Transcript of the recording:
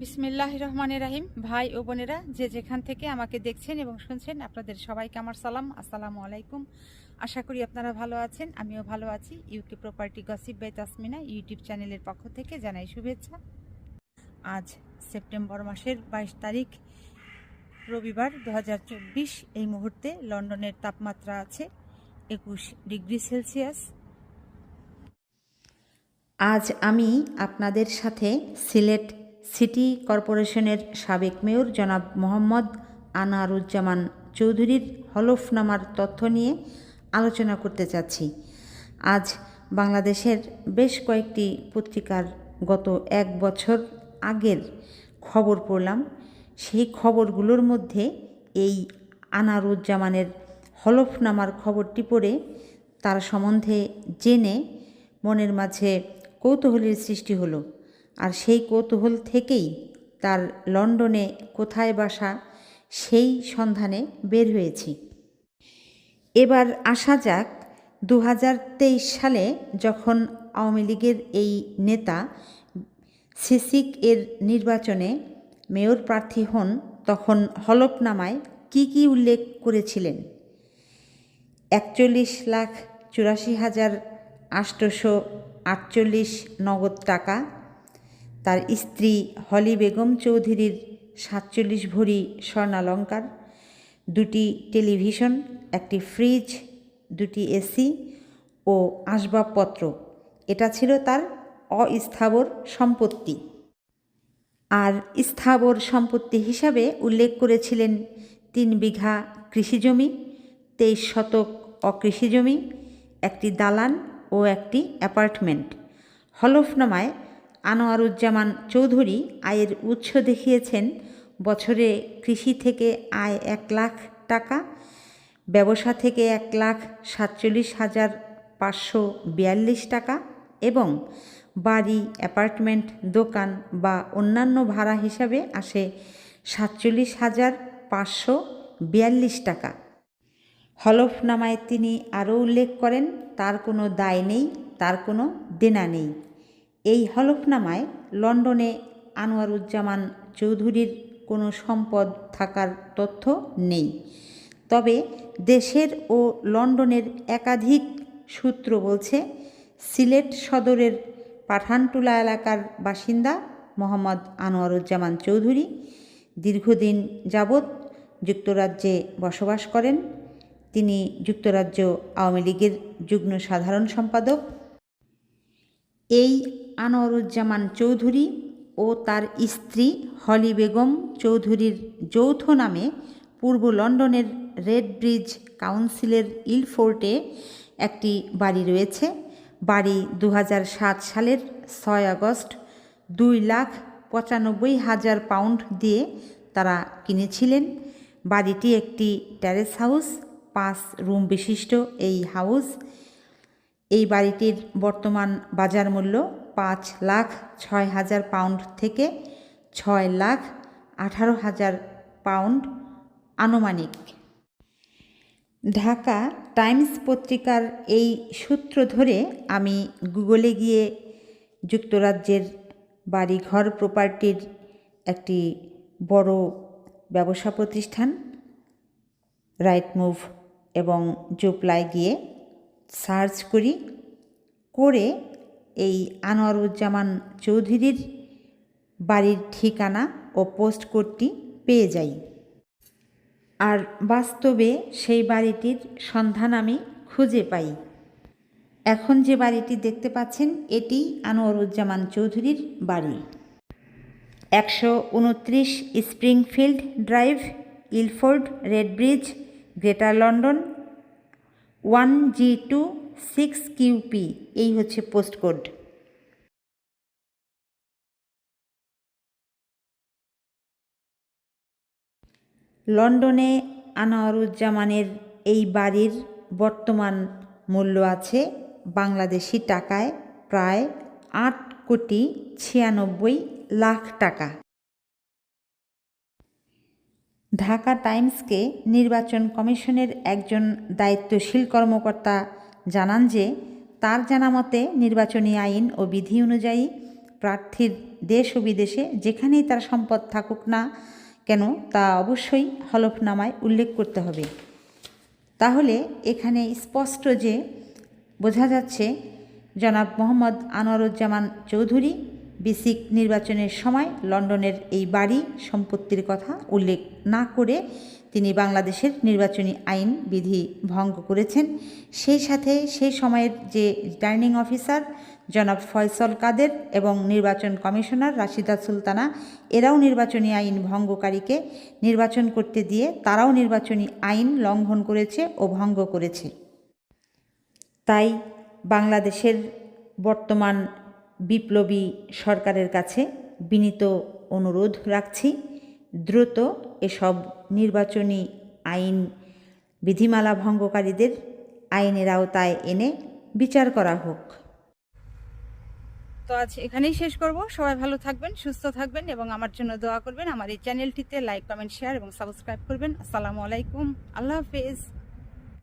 বিসমিল্লাহির রহমানির রাহিম। ভাই ও বোনেরা, যে যেখান থেকে আমাকে দেখছেন এবং শুনছেন, আপনাদের সবাইকে আমার সালাম, আসসালামু আলাইকুম। আশা করি আপনারা ভালো আছেন, আমিও ভালো আছি। UK property gossip by Tasmina YouTube চ্যানেলের পক্ষ থেকে জানাই শুভেচ্ছা। আজ সেপ্টেম্বর মাসের 22 তারিখ, রবিবার 2024। এই মুহূর্তে লন্ডনের তাপমাত্রা আছে 21 ডিগ্রি সেলসিয়াস। আজ আমি আপনাদের সাথে সিলেট সিটি কর্পোরেশনের সাবেক মেয়র জনাব মোহাম্মদ আনোয়ারুজ্জামান চৌধুরীর হলফনামার তথ্য নিয়ে আলোচনা করতে চাচ্ছি। আজ বাংলাদেশের বেশ কয়েকটি পত্রিকার গত 1 বছর আগের খবর পড়লাম। সেই খবরগুলোর মধ্যে এই আনোয়ারুজ্জামানের হলফনামার খবরটি পড়ে তার সম্বন্ধে জেনে মনের মাঝে কৌতূহলের সৃষ্টি হলো। আর সেই কৌতূহল থেকেই তার লন্ডনে কোথায় বাসা সেই সন্ধানে বের হয়েছি। এবার আসা যাক 2023 সালে যখন আওয়ামী লীগের এই নেতা সিসিক এর নির্বাচনে মেয়র প্রার্থী হন, তখন হলফনামায় কি উল্লেখ করেছিলেন? 41,84,848 নগদ টাকা, তার স্ত্রী হলি বেগম চৌধুরীর 47 ভরি স্বর্ণালঙ্কার, 2টি টেলিভিশন, একটি ফ্রিজ, 2টি এসি ও আসবাবপত্র। এটা ছিল তার অস্থাবর সম্পত্তি। আর স্থাবর সম্পত্তি হিসাবে উল্লেখ করেছিলেন 3 বিঘা কৃষিজমি, 23 শতক অকৃষিজমি, একটি দালান ও একটি অ্যাপার্টমেন্ট। হলফনামায় আনোয়ারুজ্জামান চৌধুরী আয়ের উৎস দেখিয়েছেন বছরে কৃষি থেকে আয় 1 লাখ টাকা, ব্যবসা থেকে 1,47,542 টাকা এবং বাড়ি, অ্যাপার্টমেন্ট, দোকান বা অন্যান্য ভাড়া হিসাবে আসে 47,542 টাকা। হলফনামায় তিনি আরও উল্লেখ করেন তার কোনো দায় নেই, তার কোনো দেনা নেই। এই হলফনামায় লন্ডনে আনোয়ারুজ্জামান চৌধুরীর কোনো সম্পদ থাকার তথ্য নেই। তবে দেশের ও লন্ডনের একাধিক সূত্র বলছে, সিলেট সদরের পাঠানটুলা এলাকার বাসিন্দা মোহাম্মদ আনোয়ারুজ্জামান চৌধুরী দীর্ঘদিন যাবৎ যুক্তরাজ্যে বসবাস করেন। তিনি যুক্তরাজ্য আওয়ামী লীগের যুগ্ম সাধারণ সম্পাদক। এই আনোয়ারুজ্জামান চৌধুরী ও তার স্ত্রী হলি বেগম চৌধুরীর যৌথ নামে পূর্ব লন্ডনের রেড ব্রিজ কাউন্সিলের ইলফোর্টে একটি বাড়ি রয়েছে। বাড়ি 2007 সালের 6 আগস্ট 2,95,000 পাউন্ড দিয়ে তারা কিনেছিলেন। বাড়িটি একটি ট্যারেস হাউস, 5 রুম বিশিষ্ট এই হাউস। এই বাড়িটির বর্তমান বাজার মূল্য 5,06,000 পাউন্ড থেকে 6,18,000 পাউন্ড আনুমানিক। ঢাকা টাইমস পত্রিকার এই সূত্র ধরে আমি গুগলে গিয়ে যুক্তরাজ্যের বাড়িঘর প্রপার্টির একটি বড় ব্যবসা প্রতিষ্ঠান রাইটমুভ এবং জোপলায় গিয়ে সার্চ করে এই আনোয়ারুজ্জামান চৌধুরীর বাড়ির ঠিকানা ও পোস্ট কোডটি পেয়ে যাই। আর বাস্তবে সেই বাড়িটির সন্ধান আমি খুঁজে পাই। এখন যে বাড়িটি দেখতে পাচ্ছেন, এটি আনোয়ারুজ্জামান চৌধুরীর বাড়ি। 129 Springfield drive, Ilford, red bridge, greater London, 1G2 6QP। এই হচ্ছে পোস্ট কোড। লন্ডনে আনোয়ারুজ্জামানের এই বাড়ির বর্তমান মূল্য আছে বাংলাদেশি টাকায় প্রায় 8,96,00,000 টাকা। ঢাকা টাইমসকে নির্বাচন কমিশনের একজন দায়িত্বশীল কর্মকর্তা জানান যে, তার জানা মতে নির্বাচনী আইন ও বিধি অনুযায়ী প্রার্থীর দেশ ও বিদেশে যেখানেই তার সম্পদ থাকুক না কেন তা অবশ্যই হলফনামায় উল্লেখ করতে হবে। তাহলে এখানে স্পষ্ট যে বোঝা যাচ্ছে জনাব মোহাম্মদ আনোয়ারুজ্জামান চৌধুরী বিসিক নির্বাচনের সময় লন্ডনের এই বাড়ি সম্পত্তির কথা উল্লেখ না করে তিনি বাংলাদেশের নির্বাচনী আইন বিধি ভঙ্গ করেছেন। সেই সাথে সেই সময়ের যে রিটার্নিং অফিসার জনাব ফয়সল কাদের এবং নির্বাচন কমিশনার রাশিদা সুলতানা এরাও নির্বাচনী আইন ভঙ্গকারীকে নির্বাচন করতে দিয়ে তারাও নির্বাচনী আইন লঙ্ঘন করেছে ও ভঙ্গ করেছে। তাই বাংলাদেশের বর্তমান বিপ্লবী সরকারের কাছে বিনীত অনুরোধ রাখছি, দ্রুত এসব নির্বাচনী আইন বিধিমালা ভঙ্গকারীদের আইনের আওতায় এনে বিচার করা হোক। তো আজ এখানেই শেষ করব। সবাই ভালো থাকবেন, সুস্থ থাকবেন এবং আমার জন্য দোয়া করবেন। আমার এই চ্যানেলটিতে লাইক, কমেন্ট, শেয়ার এবং সাবস্ক্রাইব করবেন। আসসালামু আলাইকুম, আল্লাহ হাফেজ।